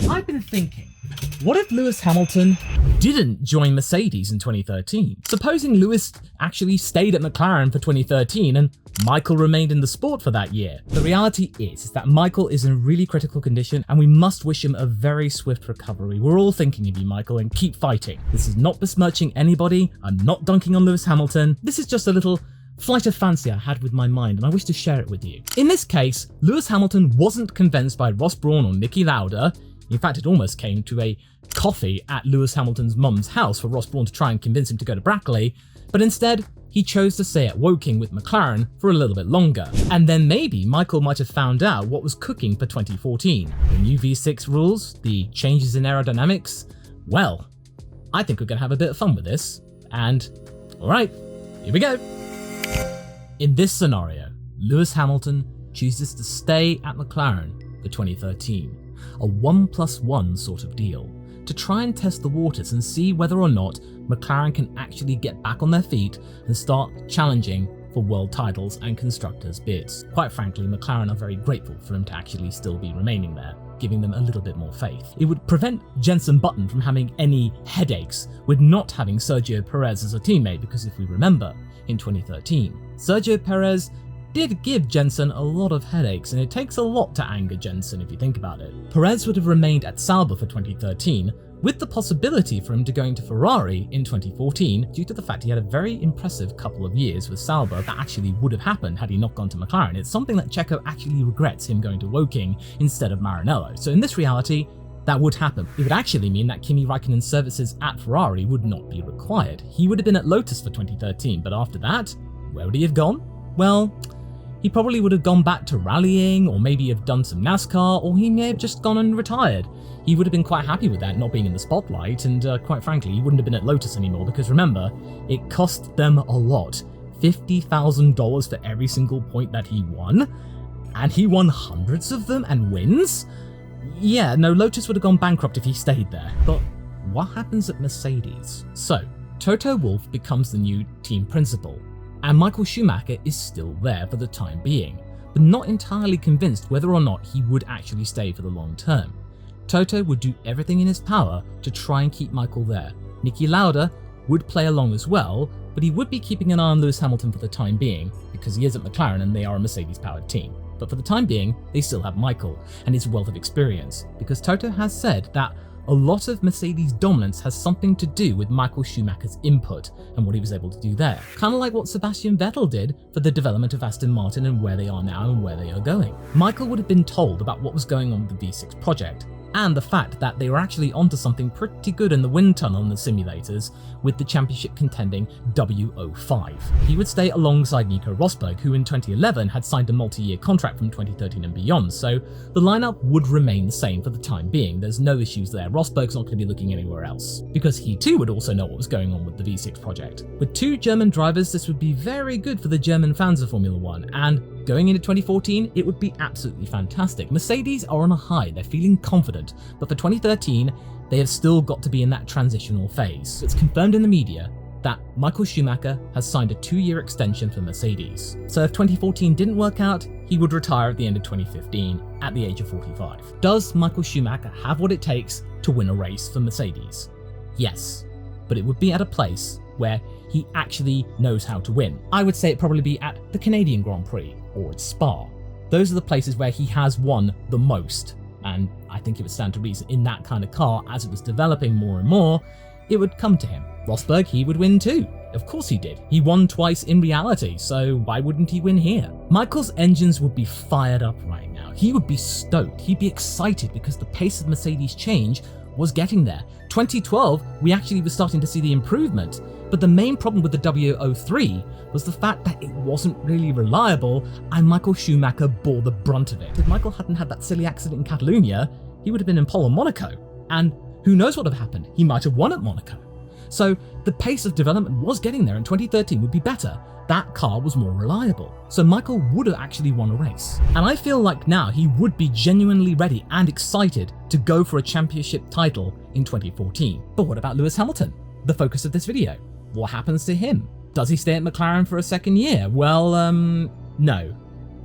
I've been thinking, what if Lewis Hamilton didn't join Mercedes in 2013? Supposing Lewis actually stayed at McLaren for 2013 and Michael remained in the sport for that year. The reality is that Michael is in really critical condition and we must wish him a very swift recovery. We're all thinking of you, Michael, and keep fighting. This is not besmirching anybody. I'm not dunking on Lewis Hamilton. This is just a little flight of fancy I had with my mind and I wish to share it with you. In this case, Lewis Hamilton wasn't convinced by Ross Brawn or Niki Lauda. In fact, it almost came to a coffee at Lewis Hamilton's mum's house for Ross Brawn to try and convince him to go to Brackley, but instead, he chose to stay at Woking with McLaren for a little bit longer. And then maybe Michael might have found out what was cooking for 2014. The new V6 rules, the changes in aerodynamics. Well, I think we're going to have a bit of fun with this. And, alright, here we go. In this scenario, Lewis Hamilton chooses to stay at McLaren for 2013. A 1+1 sort of deal, to try and test the waters and see whether or not McLaren can actually get back on their feet and start challenging for world titles and constructors' bids. Quite frankly, McLaren are very grateful for him to actually still be remaining there, giving them a little bit more faith. It would prevent Jenson Button from having any headaches with not having Sergio Perez as a teammate, because if we remember, in 2013, Sergio Perez did give Jenson a lot of headaches, and it takes a lot to anger Jenson if you think about it. Perez would have remained at Sauber for 2013, with the possibility for him to going to Ferrari in 2014 due to the fact he had a very impressive couple of years with Sauber that actually would have happened had he not gone to McLaren. It's something that Checo actually regrets, him going to Woking instead of Maranello. So in this reality, that would happen. It would actually mean that Kimi Raikkonen's services at Ferrari would not be required. He would have been at Lotus for 2013, but after that, where would he have gone? Well, he probably would have gone back to rallying, or maybe have done some NASCAR, or he may have just gone and retired. He would have been quite happy with that, not being in the spotlight, and quite frankly, he wouldn't have been at Lotus anymore, because remember, it cost them a lot. $50,000 for every single point that he won, and he won hundreds of them and wins? Yeah, no, Lotus would have gone bankrupt if he stayed there. But what happens at Mercedes? So, Toto Wolff becomes the new team principal, and Michael Schumacher is still there for the time being, but not entirely convinced whether or not he would actually stay for the long term. Toto would do everything in his power to try and keep Michael there. Niki Lauda would play along as well, but he would be keeping an eye on Lewis Hamilton for the time being, because he is at McLaren and they are a Mercedes-powered team. But for the time being, they still have Michael and his wealth of experience, because Toto has said that a lot of Mercedes' dominance has something to do with Michael Schumacher's input and what he was able to do there. Kind of like what Sebastian Vettel did for the development of Aston Martin and where they are now and where they are going. Michael would have been told about what was going on with the V6 project, and the fact that they were actually onto something pretty good in the wind tunnel in the simulators with the championship contending W05. He would stay alongside Nico Rosberg, who in 2011 had signed a multi-year contract from 2013 and beyond, so the lineup would remain the same for the time being. There's no issues there. Rosberg's not going to be looking anywhere else, because he too would also know what was going on with the V6 project. With two German drivers, this would be very good for the German fans of Formula One, and going into 2014, it would be absolutely fantastic. Mercedes are on a high, they're feeling confident, but for 2013, they have still got to be in that transitional phase. It's confirmed in the media that Michael Schumacher has signed a 2-year extension for Mercedes. So if 2014 didn't work out, he would retire at the end of 2015 at the age of 45. Does Michael Schumacher have what it takes to win a race for Mercedes? Yes, but it would be at a place where he actually knows how to win. I would say it'd probably be at the Canadian Grand Prix or at Spa. Those are the places where he has won the most, and I think it would stand to reason in that kind of car, as it was developing more and more, it would come to him. Rosberg, he would win too. Of course he did. He won twice in reality, so why wouldn't he win here? Michael's engines would be fired up right now. He would be stoked. He'd be excited because the pace of Mercedes change was getting there. 2012, we actually were starting to see the improvement, but the main problem with the W03 was the fact that it wasn't really reliable, and Michael Schumacher bore the brunt of it. If Michael hadn't had that silly accident in Catalonia, he would have been in pole in Monaco, and who knows what would have happened? He might have won at Monaco. So the pace of development was getting there, and 2013 would be better. That car was more reliable, so Michael would have actually won a race. And I feel like now he would be genuinely ready and excited to go for a championship title in 2014. But what about Lewis Hamilton, the focus of this video? What happens to him? Does he stay at McLaren for a second year? Well, no.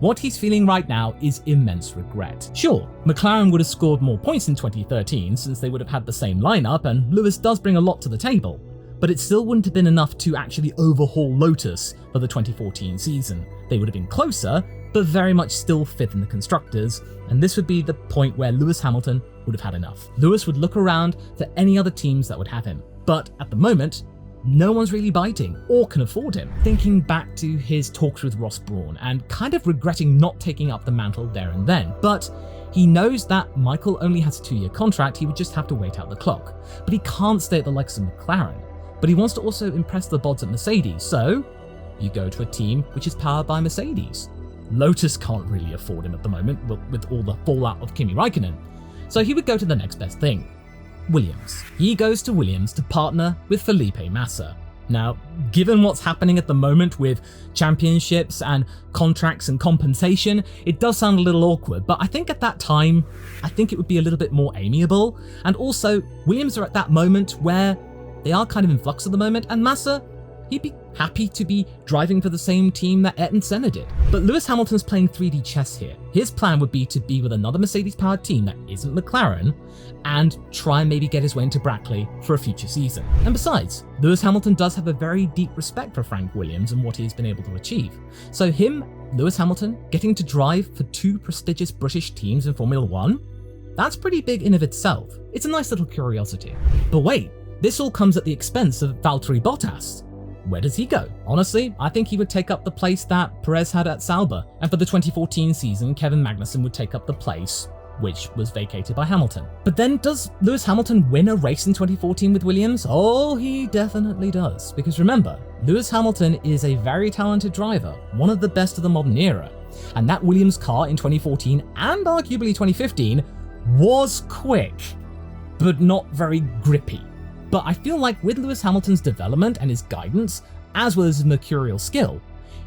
What he's feeling right now is immense regret. Sure, McLaren would have scored more points in 2013 since they would have had the same lineup, and Lewis does bring a lot to the table, but it still wouldn't have been enough to actually overhaul Lotus for the 2014 season. They would have been closer, but very much still fifth in the constructors, and this would be the point where Lewis Hamilton would have had enough. Lewis would look around for any other teams that would have him, but at the moment, no one's really biting or can afford him. Thinking back to his talks with Ross Brawn and kind of regretting not taking up the mantle there and then, but he knows that Michael only has a 2-year contract, he would just have to wait out the clock. But he can't stay at the likes of McLaren, but he wants to also impress the bods at Mercedes, so you go to a team which is powered by Mercedes. Lotus can't really afford him at the moment with all the fallout of Kimi Räikkönen, so he would go to the next best thing. Williams. He goes to Williams to partner with Felipe Massa. Now, given what's happening at the moment with championships and contracts and compensation, it does sound a little awkward, but I think at that time, I think it would be a little bit more amiable. And also, Williams are at that moment where they are kind of in flux at the moment, and Massa, he'd be happy to be driving for the same team that Ayrton Senna did. But Lewis Hamilton's playing 3D chess here. His plan would be to be with another Mercedes-powered team that isn't McLaren and try and maybe get his way into Brackley for a future season. And besides, Lewis Hamilton does have a very deep respect for Frank Williams and what he's been able to achieve. So him, Lewis Hamilton, getting to drive for 2 prestigious British teams in Formula 1, that's pretty big in of itself. It's a nice little curiosity. But wait, this all comes at the expense of Valtteri Bottas. Where does he go? Honestly, I think he would take up the place that Perez had at Sauber, and for the 2014 season, Kevin Magnussen would take up the place which was vacated by Hamilton. But then does Lewis Hamilton win a race in 2014 with Williams? Oh, he definitely does. Because remember, Lewis Hamilton is a very talented driver, one of the best of the modern era. And that Williams car in 2014 and arguably 2015 was quick, but not very grippy. But I feel like with Lewis Hamilton's development and his guidance, as well as his mercurial skill,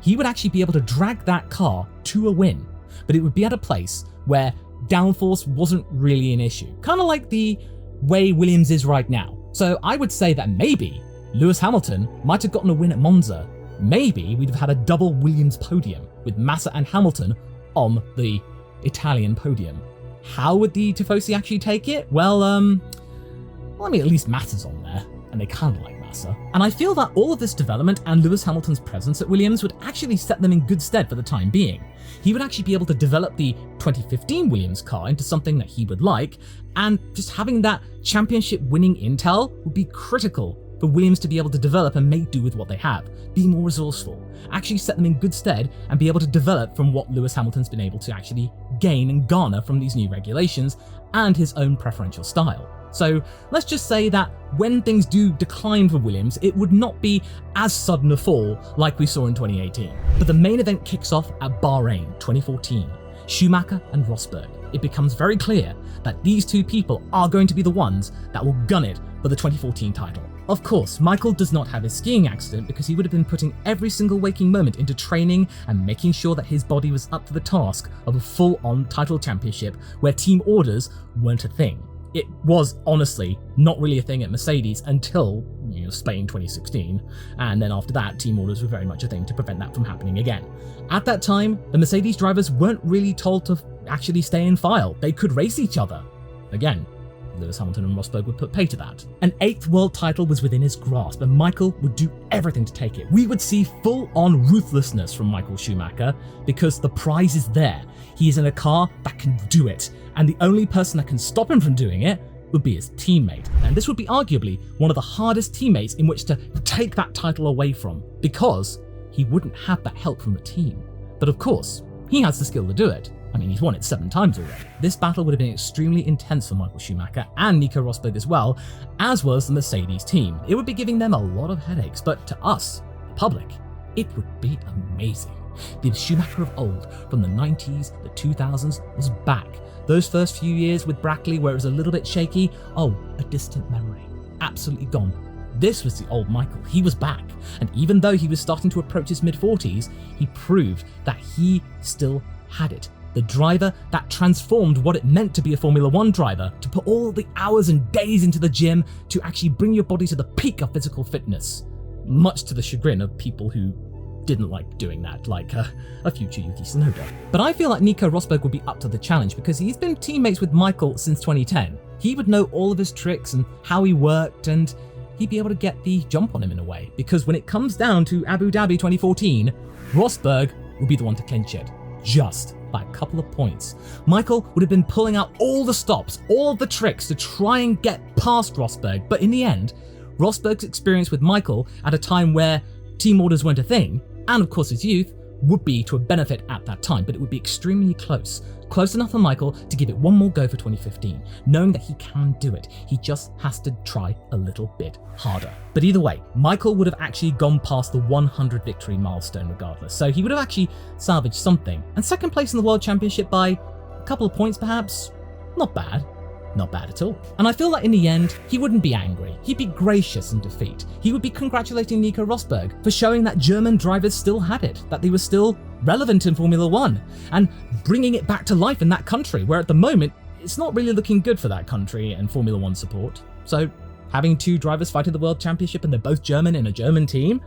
he would actually be able to drag that car to a win. But it would be at a place where downforce wasn't really an issue. Kind of like the way Williams is right now. So I would say that maybe Lewis Hamilton might have gotten a win at Monza. Maybe we'd have had a double Williams podium with Massa and Hamilton on the Italian podium. How would the Tifosi actually take it? Well, I mean, at least Massa's on there, and they kind of like Massa. And I feel that all of this development and Lewis Hamilton's presence at Williams would actually set them in good stead for the time being. He would actually be able to develop the 2015 Williams car into something that he would like, and just having that championship winning intel would be critical for Williams to be able to develop and make do with what they have, be more resourceful, actually set them in good stead and be able to develop from what Lewis Hamilton's been able to actually gain and garner from these new regulations and his own preferential style. So let's just say that when things do decline for Williams, it would not be as sudden a fall like we saw in 2018. But the main event kicks off at Bahrain 2014, Schumacher and Rosberg. It becomes very clear that these two people are going to be the ones that will gun it for the 2014 title. Of course, Michael does not have his skiing accident because he would have been putting every single waking moment into training and making sure that his body was up to the task of a full-on title championship where team orders weren't a thing. It was honestly not really a thing at Mercedes until, Spain 2016, and then after that, team orders were very much a thing to prevent that from happening again. At that time, the Mercedes drivers weren't really told to actually stay in file. They could race each other. Again, Lewis Hamilton and Rosberg would put pay to that. An 8th world title was within his grasp, and Michael would do everything to take it. We would see full-on ruthlessness from Michael Schumacher because the prize is there. He is in a car that can do it, and the only person that can stop him from doing it would be his teammate. And this would be arguably one of the hardest teammates in which to take that title away from, because he wouldn't have that help from the team. But of course, he has the skill to do it. I mean, he's won it 7 times already. This battle would have been extremely intense for Michael Schumacher and Nico Rosberg as well, as was the Mercedes team. It would be giving them a lot of headaches, but to us, the public, it would be amazing. The Schumacher of old, from the 90s, the 2000s, was back. Those first few years with Brackley where it was a little bit shaky, a distant memory. Absolutely gone. This was the old Michael. He was back. And even though he was starting to approach his mid-40s, he proved that he still had it. The driver that transformed what it meant to be a Formula 1 driver, to put all the hours and days into the gym to actually bring your body to the peak of physical fitness, much to the chagrin of people who didn't like doing that, like a future Yuki Tsunoda. But I feel like Nico Rosberg would be up to the challenge because he's been teammates with Michael since 2010. He would know all of his tricks and how he worked, and he'd be able to get the jump on him in a way. Because when it comes down to Abu Dhabi 2014, Rosberg would be the one to clinch it, just by a couple of points. Michael would have been pulling out all the stops, all of the tricks to try and get past Rosberg, but in the end, Rosberg's experience with Michael at a time where team orders weren't a thing, and of course his youth, would be to a benefit at that time, but it would be extremely close. Close enough for Michael to give it one more go for 2015, knowing that he can do it. He just has to try a little bit harder. But either way, Michael would have actually gone past the 100 victory milestone regardless, so he would have actually salvaged something. And second place in the World Championship by a couple of points perhaps, not bad. Not bad at all. And I feel like in the end, he wouldn't be angry. He'd be gracious in defeat. He would be congratulating Nico Rosberg for showing that German drivers still had it, that they were still relevant in Formula One, and bringing it back to life in that country, where at the moment, it's not really looking good for that country and Formula One support. So having two drivers fight in the World Championship and they're both German in a German team,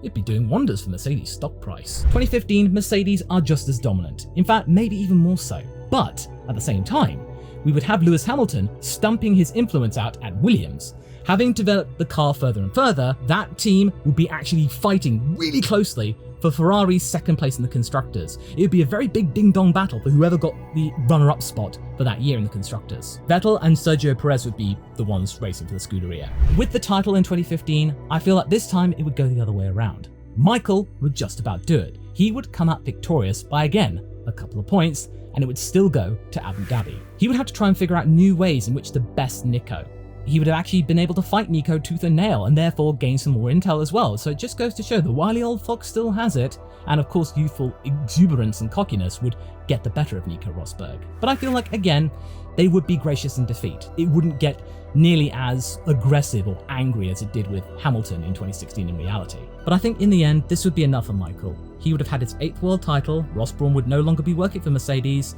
it'd be doing wonders for Mercedes' stock price. 2015, Mercedes are just as dominant. In fact, maybe even more so. But at the same time, we would have Lewis Hamilton stumping his influence out at Williams. Having developed the car further and further, that team would be actually fighting really closely for Ferrari's second place in the Constructors. It would be a very big ding-dong battle for whoever got the runner-up spot for that year in the Constructors. Vettel and Sergio Perez would be the ones racing for the Scuderia. With the title in 2015, I feel like this time it would go the other way around. Michael would just about do it. He would come out victorious by, again, a couple of points, and it would still go to Abu Dhabi. He would have to try and figure out new ways in which to best Nico. He would have actually been able to fight Nico tooth and nail and therefore gain some more intel as well. So it just goes to show the wily old fox still has it, and of course youthful exuberance and cockiness would get the better of Nico Rosberg. But I feel like, again, they would be gracious in defeat. It wouldn't get nearly as aggressive or angry as it did with Hamilton in 2016 in reality. But I think in the end, this would be enough for Michael. He would have had his 8th world title, Ross Brawn would no longer be working for Mercedes.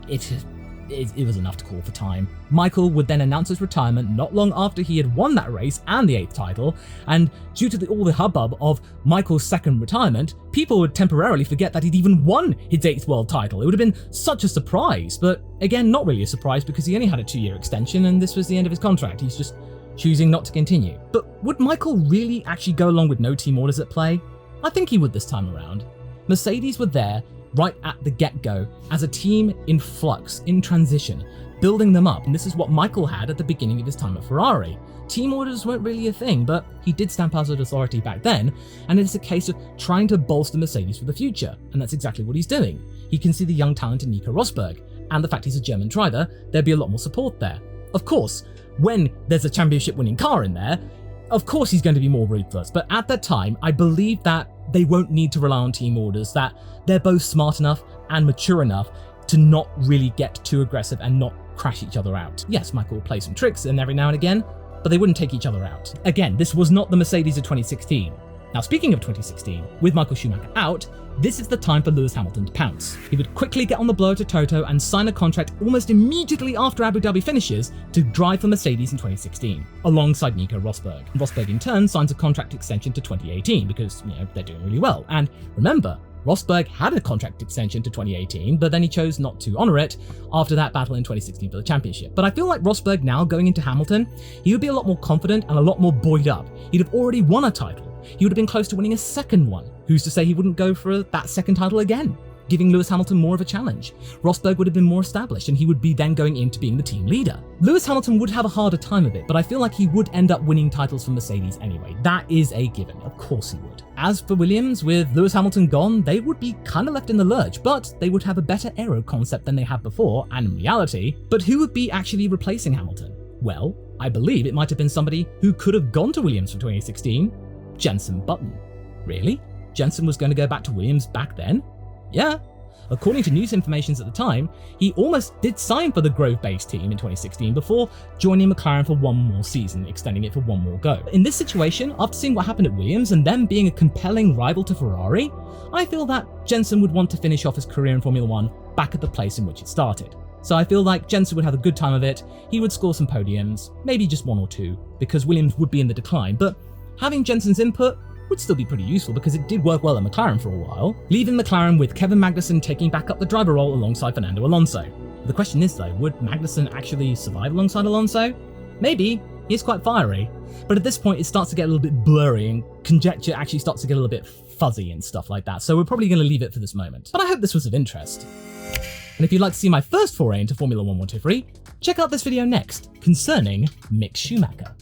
It was enough to call for time. Michael would then announce his retirement not long after he had won that race and the 8th title, and due to all the hubbub of Michael's second retirement, people would temporarily forget that he'd even won his 8th world title. It would have been such a surprise, but again, not really a surprise because he only had a 2-year extension and this was the end of his contract. He's just choosing not to continue. But would Michael really actually go along with no team orders at play? I think he would this time around. Mercedes were there right at the get-go as a team in flux, in transition, building them up, and this is what Michael had at the beginning of his time at Ferrari. Team orders weren't really a thing, but he did stamp out his authority back then, and it's a case of trying to bolster Mercedes for the future, and that's exactly what he's doing. He can see the young talent in Nico Rosberg, and the fact he's a German driver, there'd be a lot more support there. Of course, when there's a championship-winning car in there, of course he's going to be more ruthless, but at that time, I believe that they won't need to rely on team orders, that they're both smart enough and mature enough to not really get too aggressive and not crash each other out. Yes, Michael will play some tricks in every now and again, but they wouldn't take each other out. Again, this was not the Mercedes of 2016. Now, speaking of 2016, with Michael Schumacher out, this is the time for Lewis Hamilton to pounce. He would quickly get on the blower to Toto and sign a contract almost immediately after Abu Dhabi finishes to drive for Mercedes in 2016, alongside Nico Rosberg. Rosberg in turn signs a contract extension to 2018 because, they're doing really well. And remember, Rosberg had a contract extension to 2018, but then he chose not to honour it after that battle in 2016 for the championship. But I feel like Rosberg now going into Hamilton, he would be a lot more confident and a lot more buoyed up. He'd have already won a title. He would have been close to winning a second one. Who's to say he wouldn't go for that second title again, giving Lewis Hamilton more of a challenge? Rosberg would have been more established and he would be then going into being the team leader. Lewis Hamilton would have a harder time of it, but I feel like he would end up winning titles for Mercedes anyway. That is a given. Of course he would. As for Williams, with Lewis Hamilton gone, they would be kind of left in the lurch, but they would have a better aero concept than they had before, and in reality. But who would be actually replacing Hamilton? Well, I believe it might have been somebody who could have gone to Williams for 2016, Jenson Button. Really? Jenson was going to go back to Williams back then? Yeah. According to news information at the time, he almost did sign for the Grove-based team in 2016 before joining McLaren for one more season, extending it for one more go. In this situation, after seeing what happened at Williams and them being a compelling rival to Ferrari, I feel that Jenson would want to finish off his career in Formula One back at the place in which it started. So I feel like Jenson would have a good time of it, he would score some podiums, maybe just 1 or 2, because Williams would be in the decline, but having Jenson's input, would still be pretty useful because it did work well at McLaren for a while, leaving McLaren with Kevin Magnussen taking back up the driver role alongside Fernando Alonso. The question is though, would Magnussen actually survive alongside Alonso? Maybe, he's quite fiery, but at this point it starts to get a little bit blurry and conjecture actually starts to get a little bit fuzzy and stuff like that, so we're probably going to leave it for this moment. But I hope this was of interest. And if you'd like to see my first foray into Formula 1 123, check out this video next, concerning Mick Schumacher.